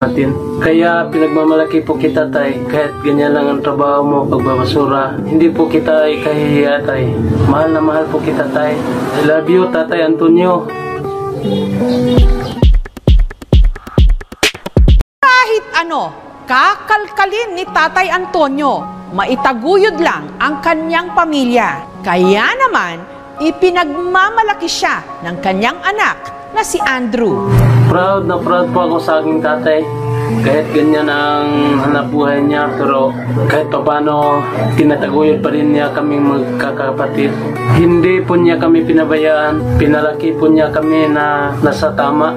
natin. Kaya pinagmamalaki po kita, tay. Kahit ganyan lang ang trabaho mo, pagbabasura. Hindi po kita ikahihiya, tay. Mahal na mahal po kita, tay. I love you, Tatay Antonio. Kahit ano, kakalkalin ni Tatay Antonio, maitaguyod lang ang kanyang pamilya. Kaya naman, ipinagmamalaki siya ng kanyang anak na si Andrew. Proud na proud po ako sa aking tatay. Kahit ganyan ang hanap buhay niya, pero kahit paano, tinataguyod pa rin niya kaming magkakapatid. Hindi po niya kami pinabayaan. Pinalaki po niya kami na nasa tama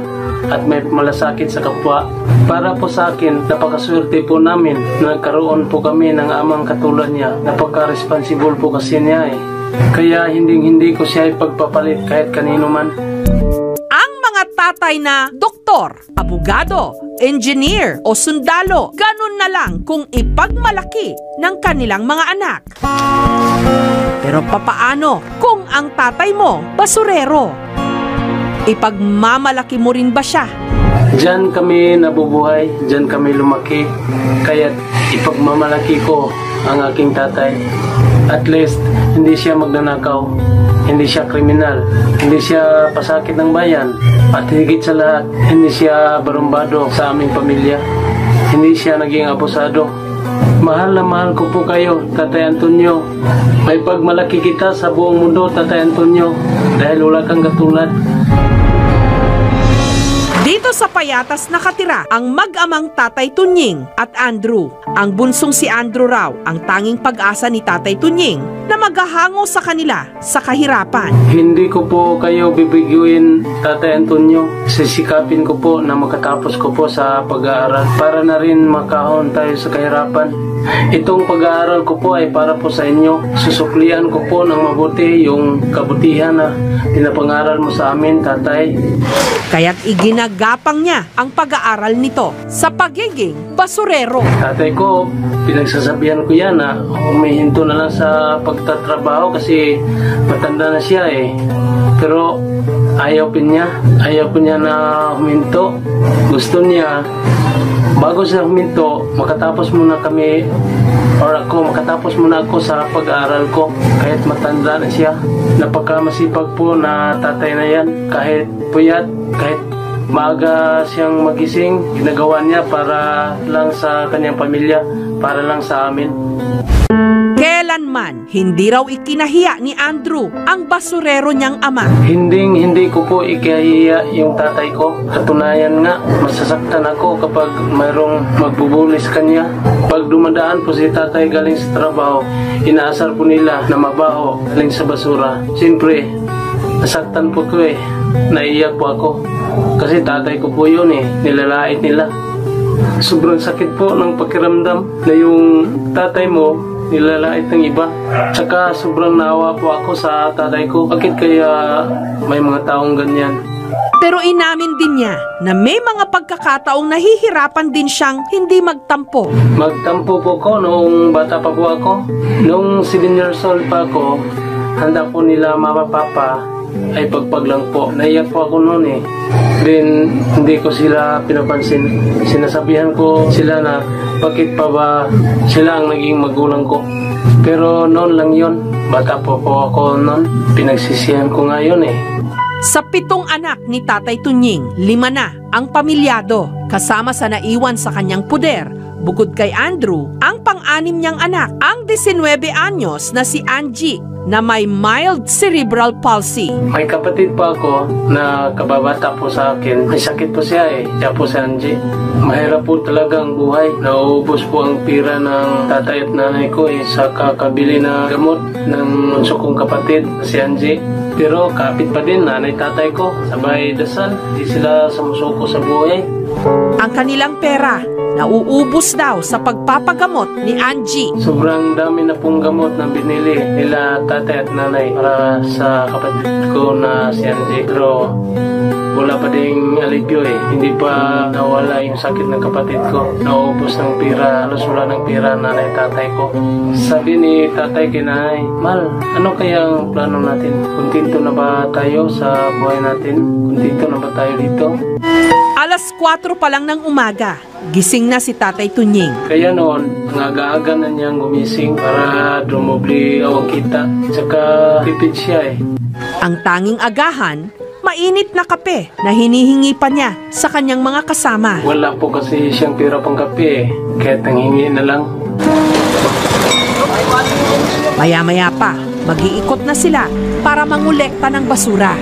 at may malasakit sa kapwa. Para po sa akin, napakaswerte po namin na nagkaroon po kami ng amang katulad niya. Napaka-responsible po kasi niya eh. Kaya hindi ko siya ipagpapalit kahit kanino man. Ang mga tatay na doktor, abogado, engineer o sundalo, ganun na lang kung ipagmalaki ng kanilang mga anak. Pero papaano kung ang tatay mo basurero? Ipagmamalaki mo rin ba siya? Diyan kami nabubuhay, diyan kami lumaki. Kaya ipagmamalaki ko ang aking tatay. At least, hindi siya magnanakaw, hindi siya kriminal, hindi siya pasakit ng bayan, at higit sa lahat, hindi siya barumbado sa aming pamilya. Hindi siya naging abusado. Mahal na mahal ko po kayo, Tatay Antonio. May pagmalaki kita sa buong mundo, Tatay Antonio, dahil wala kang katulad. Dito sa Payatas nakatira ang mag-amang Tatay Tunying at Andrew. Ang bunsong si Andrew raw ang tanging pag-asa ni Tatay Tunying na maghahango sa kanila sa kahirapan. Hindi ko po kayo bibiguin, Tatay Antonio. Sisikapin ko po na makatapos ko po sa pag-aaral para na rin makahon tayo sa kahirapan. Itong pag-aaral ko po ay para po sa inyo. Susuklian ko po ng mabuti yung kabutihan na pinapangaral mo sa amin, Tatay. Kaya't iginagapang niya ang pag-aaral nito sa pagiging basurero. Tatay ko, pinagsasabihan ko yan na humihinto na lang sa pagtatrabaho kasi matanda na siya eh. Pero ayaw po niya na huminto. Gusto niya, bago siya huminto, makatapos muna ako sa pag-aaral ko. Kahit matanda na siya, napakamasipag po na tatay na yan. Kahit puyat, kahit maaga siyang magising, ginagawa niya para lang sa kanyang pamilya, para lang sa amin. Kailanman, hindi raw ikinahiya ni Andrew ang basurero niyang ama. Hindi ko po ikahiya yung tatay ko. Katunayan nga, masasaktan ako kapag mayroong magbubulis kanya. Pag dumadaan po si tatay galing sa trabaho, inaasar po nila na mabaho galing sa basura. Siyempre, nasaktan po ko eh. Naiiyak po ako. Kasi tatay ko po yun eh. Nilalait nila. Sobrang sakit po ng pakiramdam na yung tatay mo nilalait ng iba. Tsaka sobrang naawa po ako sa tatay ko. Bakit kaya may mga taong ganyan? Pero inamin din niya na may mga pagkakataong nahihirapan din siyang hindi magtampo. Magtampo po ko noong bata pa po ako. Noong 7 years old pa ako, handa po nila mama papa ay pagpag lang po. Naiyak po ako noon eh. Then, hindi ko sila pinapansin. Sinasabihan ko sila na bakit pa ba sila ang naging magulang ko. Pero noon lang yon, bata po ako noon. Pinagsisihan ko nga yun eh. Sa 7 anak ni Tatay Tunying, 5 na ang pamilyado kasama sa naiwan sa kanyang puder. Bukod kay Andrew, ang pang-6 niyang anak, ang 19 anyos na si Angie, na may mild cerebral palsy. May kapatid pa ako na kababata po sa akin. May sakit po siya eh. Siya po si Angie. Mahirap po talaga ang buhay. Nauubos po ang pira ng tatay at nanay ko eh, sa kakabili na gamot ng bunso kong kapatid si Angie. Pero kapit pa din nanay tatay ko. Sabay dasal. Di sila sumusuko sa buhay. Ang kanilang pera nauubos daw sa pagpapagamot ni Angie. Sobrang dami na pong gamot na binili nila tatay at nanay para sa kapatid ko na si Angie. Pero wala pa ding alipyo eh. Hindi pa nawala yung sakit ng kapatid ko. Naubos ng pira, halos wala ng pira nanay tatay ko. Sabi ni tatay kinay, Mal, ano kaya ang plano natin? Kontento na ba tayo sa buhay natin? Kontento na ba tayo dito? Alas 4 pa lang ng umaga, gising na si Tatay Tunying. Kaya noon, ang aga-aga na niyang gumising para dumubli awang kita. Tsaka tipid siya eh. Ang tanging agahan, mainit na kape na hinihingi pa niya sa kanyang mga kasama. Wala po kasi siyang pira pang kape eh. Kahit nanghingi na lang. Maya-maya pa, mag-iikot na sila para mangolekta ng basura.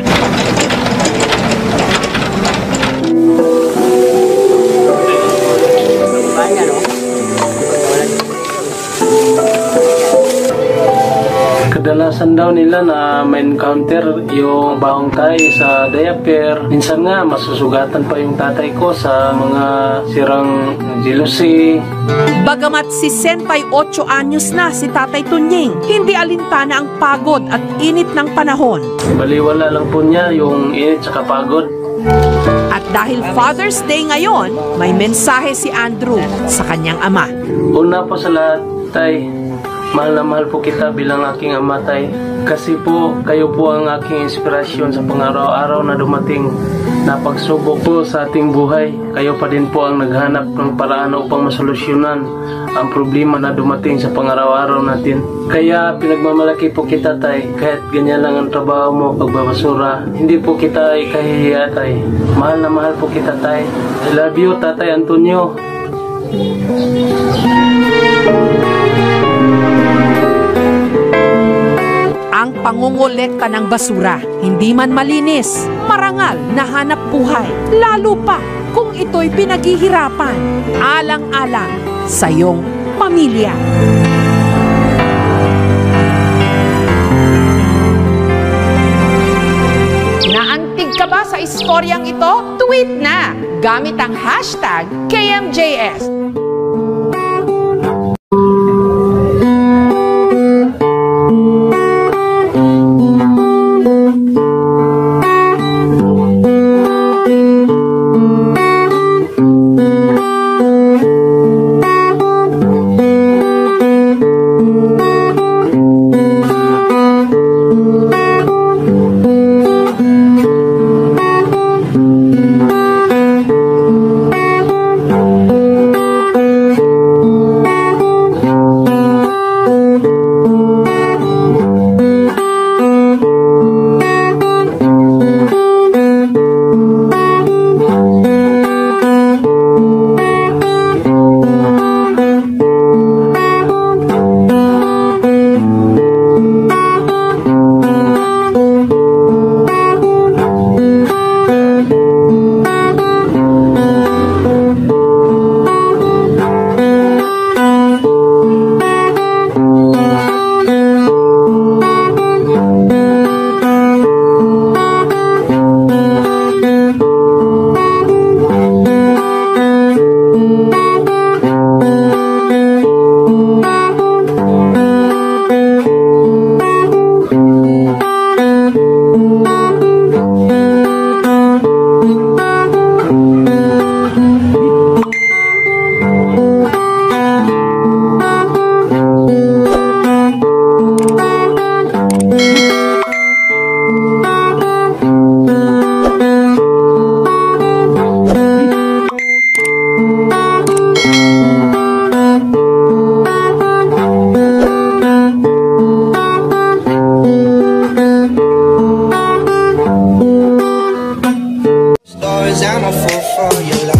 Kadalasan daw nila na may encounter yung bahong tayo sa diaper. Minsan nga masusugatan pa yung tatay ko sa mga sirang jealousy. Bagamat 68 anyos na si Tatay Tunying, hindi alintana ang pagod at init ng panahon. Baliwala lang po niya yung init sa pagod. At dahil Father's Day ngayon, may mensahe si Andrew sa kanyang ama. Una po sa lahat, tay, mahal na mahal po kita bilang aking ama, tay. Kasi po, kayo po ang aking inspirasyon sa pang-araw-araw na dumating na pagsubok po sa ating buhay. Kayo pa din po ang naghanap ng paraan upang masolusyonan ang problema na dumating sa pang-araw-araw natin. Kaya pinagmamalaki po kita, tay. Kahit ganyan lang ang trabaho mo, pagbabasura, hindi po kita ikahihiya, tay. Mahal na mahal po kita, tay. I love you, Tatay Antonio. Ang pangungolekta ng basura, hindi man malinis, marangal na hanap buhay, lalo pa kung ito'y pinaghihirapan, alang-alang sa iyong pamilya. Naantig ka ba sa istoryang ito? Tweet na gamit ang hashtag KMJS. I'm a fool for your love.